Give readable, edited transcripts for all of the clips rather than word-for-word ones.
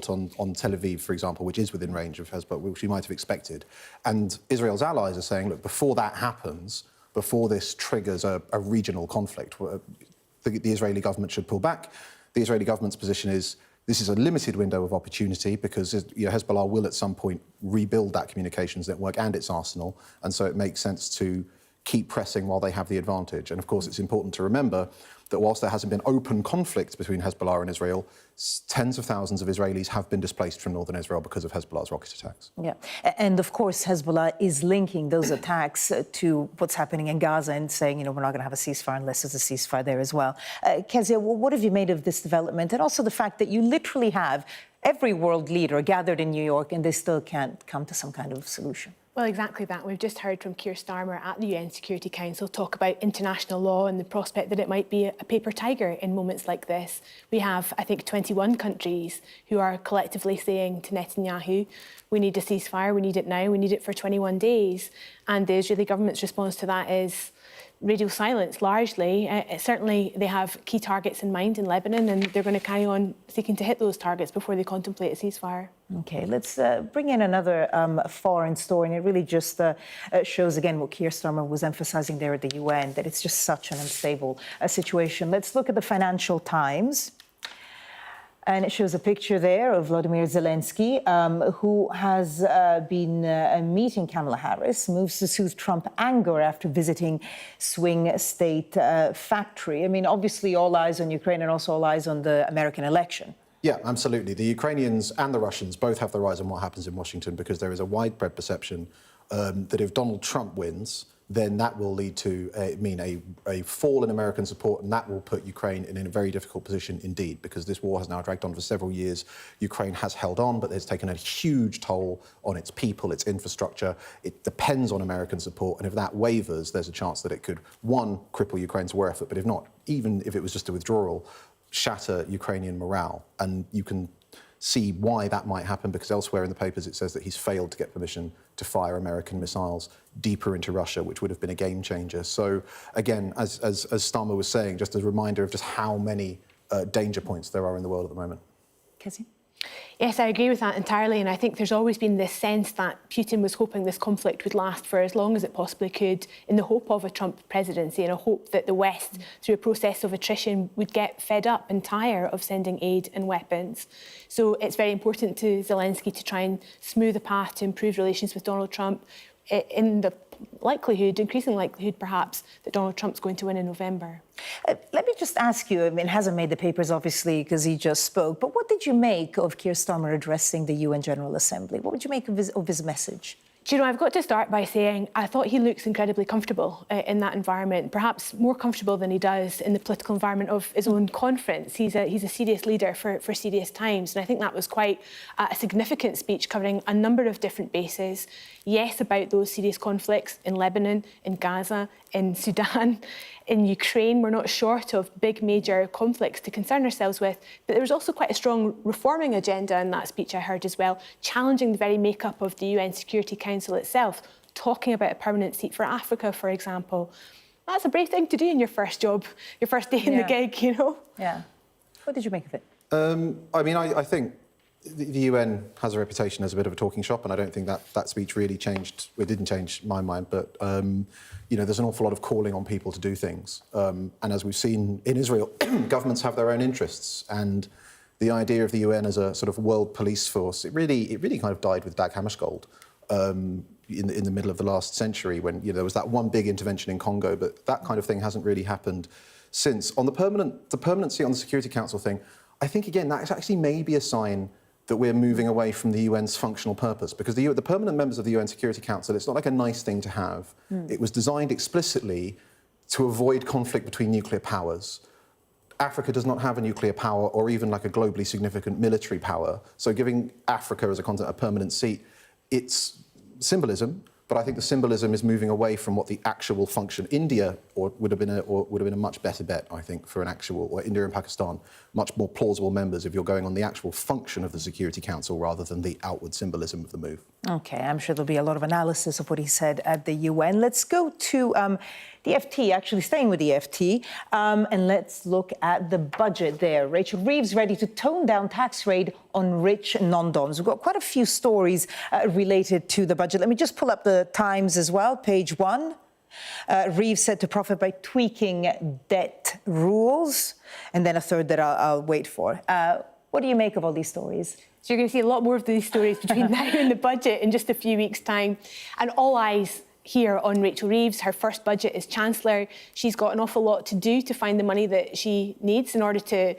on Tel Aviv, for example, which is within range of Hezbollah, which we might have expected. And Israel's allies are saying, look, before that happens, before this triggers a regional conflict, the Israeli government should pull back. The Israeli government's position is this is a limited window of opportunity because Hezbollah will at some point rebuild that communications network and its arsenal, and so it makes sense to keep pressing while they have the advantage. And of course, it's important to remember that whilst there hasn't been open conflict between Hezbollah and Israel, tens of thousands of Israelis have been displaced from northern Israel because of Hezbollah's rocket attacks. Yeah, and of course, Hezbollah is linking those attacks to what's happening in Gaza and saying, we're not going to have a ceasefire unless there's a ceasefire there as well. Kezia, what have you made of this development? And also the fact that you literally have every world leader gathered in New York and they still can't come to some kind of solution. Well, exactly that. We've just heard from Keir Starmer at the UN Security Council talk about international law and the prospect that it might be a paper tiger in moments like this. We have, I think, 21 countries who are collectively saying to Netanyahu, we need a ceasefire, we need it now, we need it for 21 days. And the Israeli government's response to that is radio silence, largely. Certainly, they have key targets in mind in Lebanon, and they're going to carry on seeking to hit those targets before they contemplate a ceasefire. OK, let's bring in another foreign story, and it really just shows, again, what Keir Starmer was emphasising there at the UN, that it's just such an unstable situation. Let's look at the Financial Times. And it shows a picture there of Volodymyr Zelensky, who has been meeting Kamala Harris, moves to soothe Trump anger after visiting swing state factory. I mean, obviously, all eyes on Ukraine and also all eyes on the American election. Yeah, absolutely. The Ukrainians and the Russians both have their eyes on what happens in Washington because there is a widespread perception that if Donald Trump wins, then that will lead to a fall in American support, and that will put Ukraine in a very difficult position indeed, because this war has now dragged on for several years. Ukraine has held on, but it's taken a huge toll on its people, its infrastructure. It depends on American support, and if that wavers, there's a chance that it could, one, cripple Ukraine's war effort, but if not, even if it was just a withdrawal, shatter Ukrainian morale. And you can see why that might happen, because elsewhere in the papers it says that he's failed to get permission to fire American missiles deeper into Russia, which would have been a game changer. So again, as Starmer was saying, just a reminder of just how many danger points there are in the world at the moment. Kezia? Yes, I agree with that entirely, and I think there's always been this sense that Putin was hoping this conflict would last for as long as it possibly could, in the hope of a Trump presidency and a hope that the West, through a process of attrition, would get fed up and tire of sending aid and weapons. So it's very important to Zelensky to try and smooth the path to improve relations with Donald Trump, in the likelihood, increasing likelihood perhaps, that Donald Trump's going to win in November. Let me just ask you, I mean, it hasn't made the papers, obviously, because he just spoke, but what did you make of Keir Starmer addressing the UN General Assembly? What would you make of his message? Do you know, I've got to start by saying I thought he looks incredibly comfortable in that environment, perhaps more comfortable than he does in the political environment of his own conference. He's a serious leader for serious times, and I think that was quite a significant speech covering a number of different bases. Yes, about those serious conflicts in Lebanon, in Gaza, in Sudan, in Ukraine. We're not short of big major conflicts to concern ourselves with, but there was also quite a strong reforming agenda in that speech I heard as well, challenging the very makeup of the UN Security Council itself, talking about a permanent seat for Africa, for example. That's a brave thing to do in your first job, your first day in the gig, Yeah. What did you make of it? I mean, I think the UN has a reputation as a bit of a talking shop, and I don't think that speech really changed. It didn't change my mind, but there's an awful lot of calling on people to do things. And as we've seen in Israel, governments have their own interests, and the idea of the UN as a sort of world police force, it really kind of died with Dag Hammarskjöld in the middle of the last century, when there was that one big intervention in Congo, but that kind of thing hasn't really happened since. On the permanency on the Security Council thing, I think again that actually may be a sign that we're moving away from the UN's functional purpose, because the permanent members of the UN Security Council, it's not like a nice thing to have. It was designed explicitly to avoid conflict between nuclear powers. Africa does not have a nuclear power or even like a globally significant military power. So giving Africa as a continent a permanent seat, it's symbolism, but I think the symbolism is moving away from what the actual function. India would have been a much better bet, I think, for an actual, or India and Pakistan, much more plausible members if you're going on the actual function of the Security Council rather than the outward symbolism of the move. OK, I'm sure there'll be a lot of analysis of what he said at the UN. Let's go to The FT, actually staying with the FT, and let's look at the budget there. Rachel Reeves ready to tone down tax rate on rich non-doms. We've got quite a few stories related to the budget. Let me just pull up the Times as well, page 1. Reeves said to profit by tweaking debt rules, and then a third that I'll wait for. What do you make of all these stories? So you're going to see a lot more of these stories between now and the budget in just a few weeks' time. And all eyes here on Rachel Reeves. Her first budget as Chancellor. She's got an awful lot to do to find the money that she needs in order to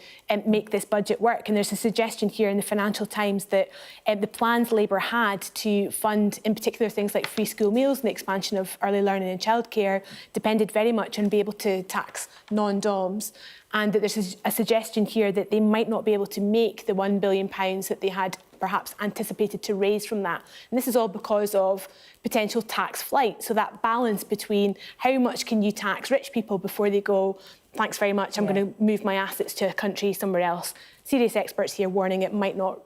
make this budget work. And there's a suggestion here in the Financial Times that the plans Labour had to fund, in particular, things like free school meals and the expansion of early learning and childcare depended very much on being able to tax non-DOMs. And that there's a suggestion here that they might not be able to make the £1 billion that they had perhaps anticipated to raise from that. And this is all because of potential tax flight. So that balance between how much can you tax rich people before they go, thanks very much, I'm going to move my assets to a country somewhere else. Serious experts here warning it might not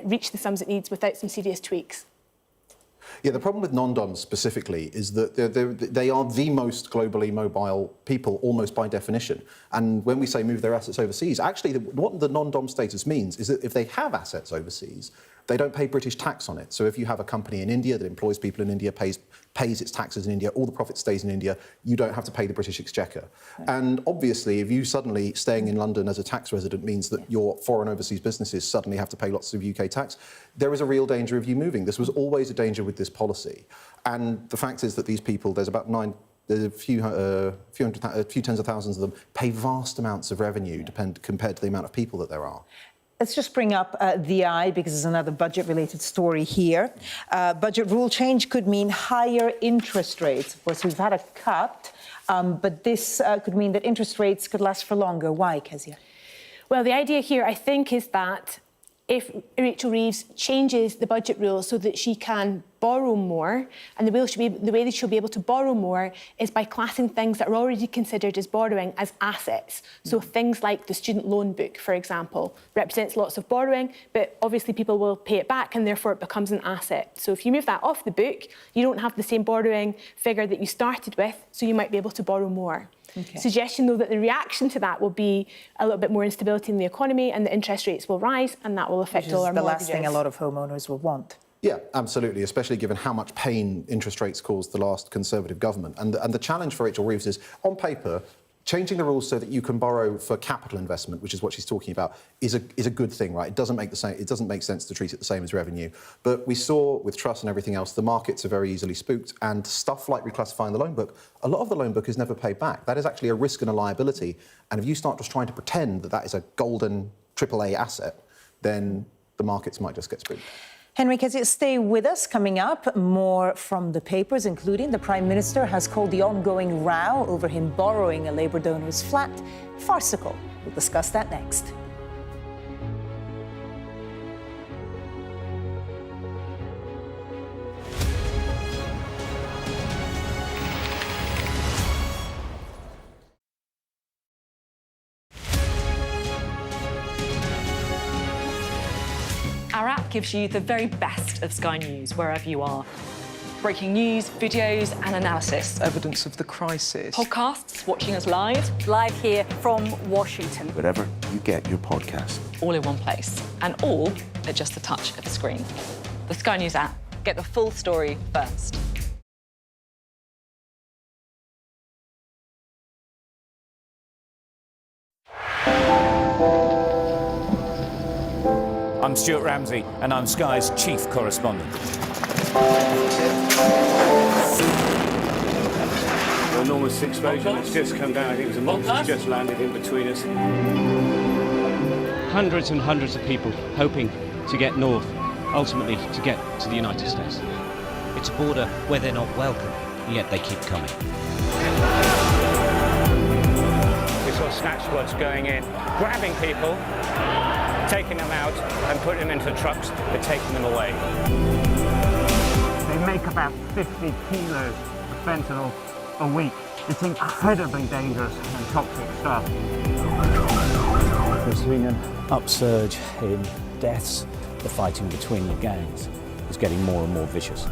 reach the sums it needs without some serious tweaks. Yeah, the problem with non-DOMs specifically is that they are the most globally mobile people, almost by definition. And when we say move their assets overseas, actually what the non-DOM status means is that if they have assets overseas, they don't pay British tax on it. So if you have a company in India that employs people in India, pays its taxes in India, all the profit stays in India, you don't have to pay the British Exchequer. Right. And obviously, if you suddenly staying in London as a tax resident means that your foreign overseas businesses suddenly have to pay lots of UK tax, there is a real danger of you moving. This was always a danger with this policy. And the fact is that these people, there's a few tens of thousands of them, pay vast amounts of revenue compared to the amount of people that there are. Let's just bring up the Eye, because there's another budget-related story here. Budget rule change could mean higher interest rates. Of course, we've had a cut, but this could mean that interest rates could last for longer. Why, Kezia? Well, the idea here, I think, is that if Rachel Reeves changes the budget rules so that she can borrow more, and the way that she'll be able to borrow more is by classing things that are already considered as borrowing as assets. So things like the student loan book, for example, represents lots of borrowing, but obviously people will pay it back and therefore it becomes an asset. So if you move that off the book, you don't have the same borrowing figure that you started with, so you might be able to borrow more. Okay. Suggestion, though, that the reaction to that will be a little bit more instability in the economy and the interest rates will rise, and that will affect all our mortgages. Which is the last thing a lot of homeowners will want. Yeah, absolutely, especially given how much pain interest rates caused the last Conservative government. And the challenge for Rachel Reeves is, on paper, changing the rules so that you can borrow for capital investment, which is what she's talking about, is a good thing, right? It doesn't make sense to treat it the same as revenue. But we saw with trust and everything else, the markets are very easily spooked, and stuff like reclassifying the loan book, a lot of the loan book is never paid back. That is actually a risk and a liability. And if you start just trying to pretend that that is a golden AAA asset, then the markets might just get spooked. Henry, stay with us. Coming up, more from the papers, including the Prime Minister has called the ongoing row over him borrowing a Labour donor's flat farcical. We'll discuss that next. Our app gives you the very best of Sky News wherever you are. Breaking news, videos and analysis. Evidence of the crisis. Podcasts, watching us live. Live here from Washington. Wherever you get your podcast. All in one place. And all at just the touch of a screen. The Sky News app. Get the full story first. I'm Stuart Ramsey, and I'm Sky's chief correspondent. An enormous explosion that's just come down. I think it was a monster just landed in between us. Hundreds and hundreds of people hoping to get north, ultimately to get to the United States. It's a border where they're not welcome, yet they keep coming. We saw snatch squads going in, grabbing people, taking them out and putting them into trucks and taking them away. They make about 50 kilos of fentanyl a week. It's incredibly dangerous and toxic stuff. There's been an upsurge in deaths. The fighting between the gangs is getting more and more vicious.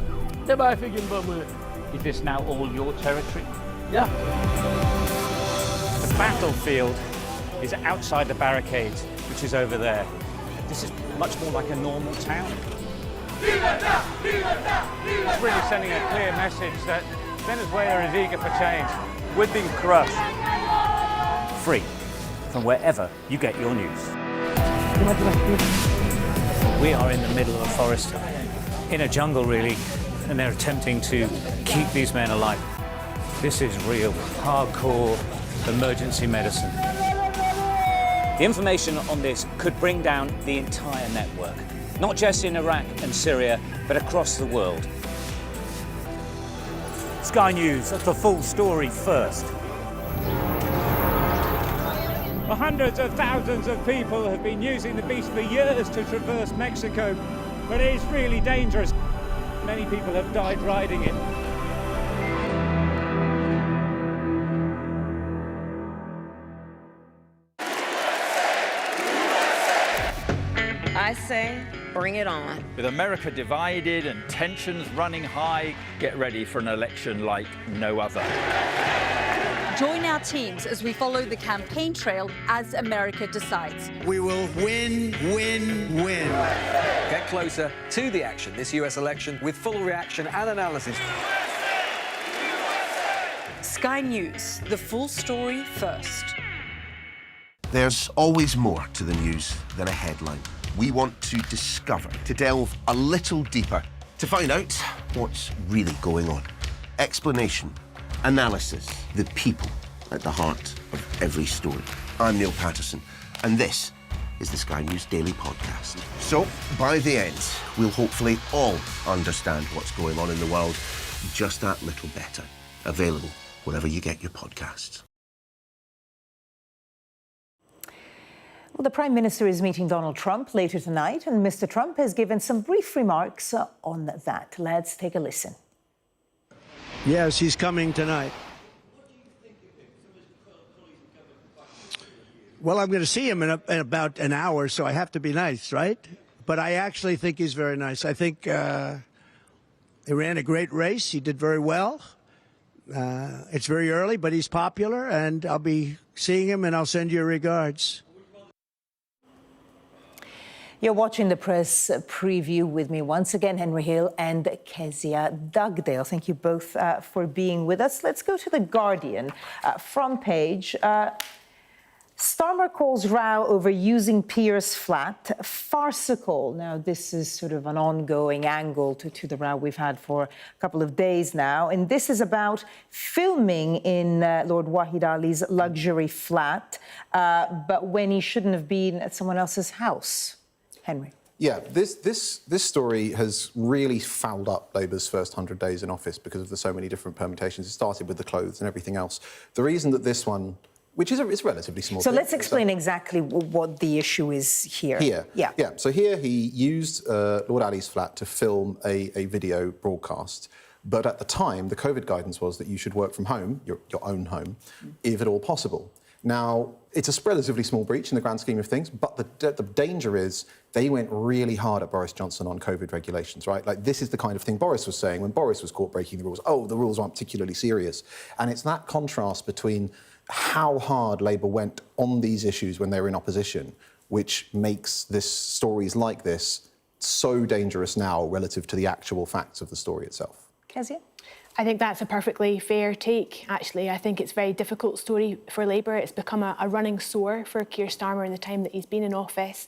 Is this now all your territory? Yeah. The battlefield is outside the barricades, which is over there. This is much more like a normal town. It's really sending a clear message that Venezuela is eager for change. We've been crushed. Free from wherever you get your news. We are in the middle of a forest, in a jungle really, and they're attempting to keep these men alive. This is real, hardcore emergency medicine. The information on this could bring down the entire network, not just in Iraq and Syria, but across the world. Sky News, the full story first. Hundreds of thousands of people have been using the beast for years to traverse Mexico, but it is really dangerous. Many people have died riding it. I say, bring it on. With America divided and tensions running high, get ready for an election like no other. Join our teams as we follow the campaign trail as America decides. We will win, win, win. Get closer to the action this US election with full reaction and analysis. Sky News, the full story first. There's always more to the news than a headline. We want to discover, to delve a little deeper, to find out what's really going on. Explanation, analysis, the people at the heart of every story. I'm Neil Patterson, and this is the Sky News Daily Podcast. So, by the end, we'll hopefully all understand what's going on in the world just that little better. Available wherever you get your podcasts. Well, the Prime Minister is meeting Donald Trump later tonight, and Mr. Trump has given some brief remarks on that. Let's take a listen. Yes, he's coming tonight. Well, I'm going to see him in about an hour, so I have to be nice, right? But I actually think he's very nice. I think he ran a great race. He did very well. It's very early, but he's popular, and I'll be seeing him, and I'll send you regards. You're watching the press preview with me once again, Henry Hill and Kezia Dugdale. Thank you both for being with us. Let's go to The Guardian front page. Starmer calls row over using Pierce flat farcical. Now, this is sort of an ongoing angle to the row we've had for a couple of days now. And this is about filming in Lord Wahid Ali's luxury flat, but when he shouldn't have been at someone else's house. Henry. Yeah, this story has really fouled up Labour's first 100 days in office because of the so many different permutations. It started with the clothes and everything else. The reason that this one, which is it's relatively small. So let's explain exactly what the issue is here. Yeah. So here he used Lord Ali's flat to film a video broadcast. But at the time, the COVID guidance was that you should work from home, your own home, if at all possible. Now, it's a relatively small breach in the grand scheme of things, but the danger is they went really hard at Boris Johnson on COVID regulations, right? Like, this is the kind of thing Boris was saying when Boris was caught breaking the rules. Oh, the rules aren't particularly serious. And it's that contrast between how hard Labour went on these issues when they were in opposition, which makes stories like this so dangerous now relative to the actual facts of the story itself. Kezia? I think that's a perfectly fair take, actually. I think it's a very difficult story for Labour. It's become a running sore for Keir Starmer in the time that he's been in office.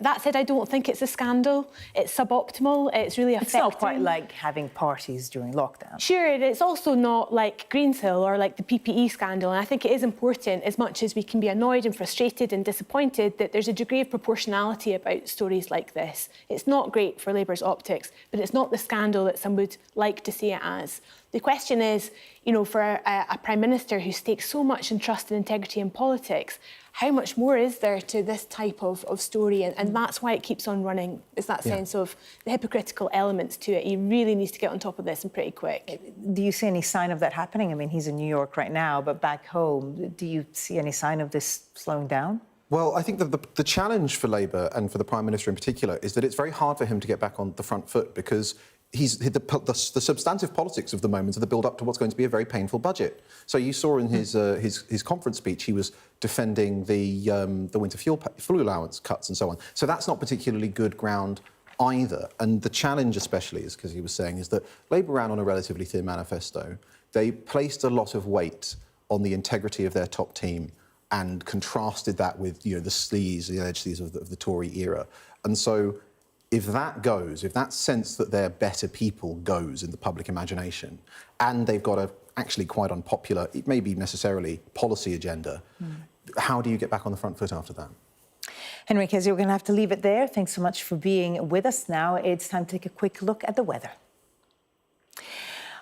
That said, I don't think it's a scandal. It's suboptimal. It's really affecting... It's not quite like having parties during lockdown. Sure, it's also not like Greensill or like the PPE scandal. And I think it is important, as much as we can be annoyed and frustrated and disappointed, that there's a degree of proportionality about stories like this. It's not great for Labour's optics, but it's not the scandal that some would like to see it as. The question is, you know, for a Prime Minister who stakes so much in trust and integrity in politics, how much more is there to this type of story? And that's why it keeps on running, is that sense of the hypocritical elements to it. He really needs to get on top of this and pretty quick. Do you see any sign of that happening? I mean, he's in New York right now, but back home, do you see any sign of this slowing down? Well, I think that the challenge for Labour and for the Prime Minister in particular is that it's very hard for him to get back on the front foot because the substantive politics of the moment are the build-up to what's going to be a very painful budget. So you saw in his conference speech, he was defending the winter fuel allowance cuts and so on. So that's not particularly good ground either. And the challenge, especially, is because he was saying, is that Labour ran on a relatively thin manifesto. They placed a lot of weight on the integrity of their top team and contrasted that with, the sleaze, the alleged sleaze of the Tory era. And so if that goes, if that sense that they're better people goes in the public imagination, and they've got a actually quite unpopular, it may be necessarily policy agenda, how do you get back on the front foot after that? Henry Kesey, we're going to have to leave it there. Thanks so much for being with us. Now it's time to take a quick look at the weather.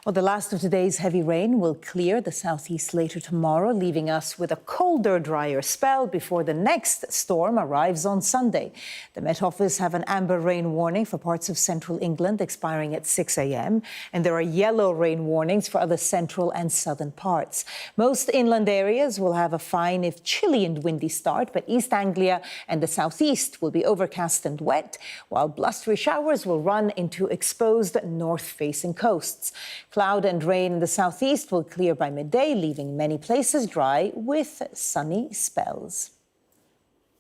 Well, the last of today's heavy rain will clear the southeast later tomorrow, leaving us with a colder, drier spell before the next storm arrives on Sunday. The Met Office have an amber rain warning for parts of central England expiring at 6 a.m. and there are yellow rain warnings for other central and southern parts. Most inland areas will have a fine if chilly and windy start, but East Anglia and the southeast will be overcast and wet, while blustery showers will run into exposed north-facing coasts. Cloud and rain in the southeast will clear by midday, leaving many places dry with sunny spells.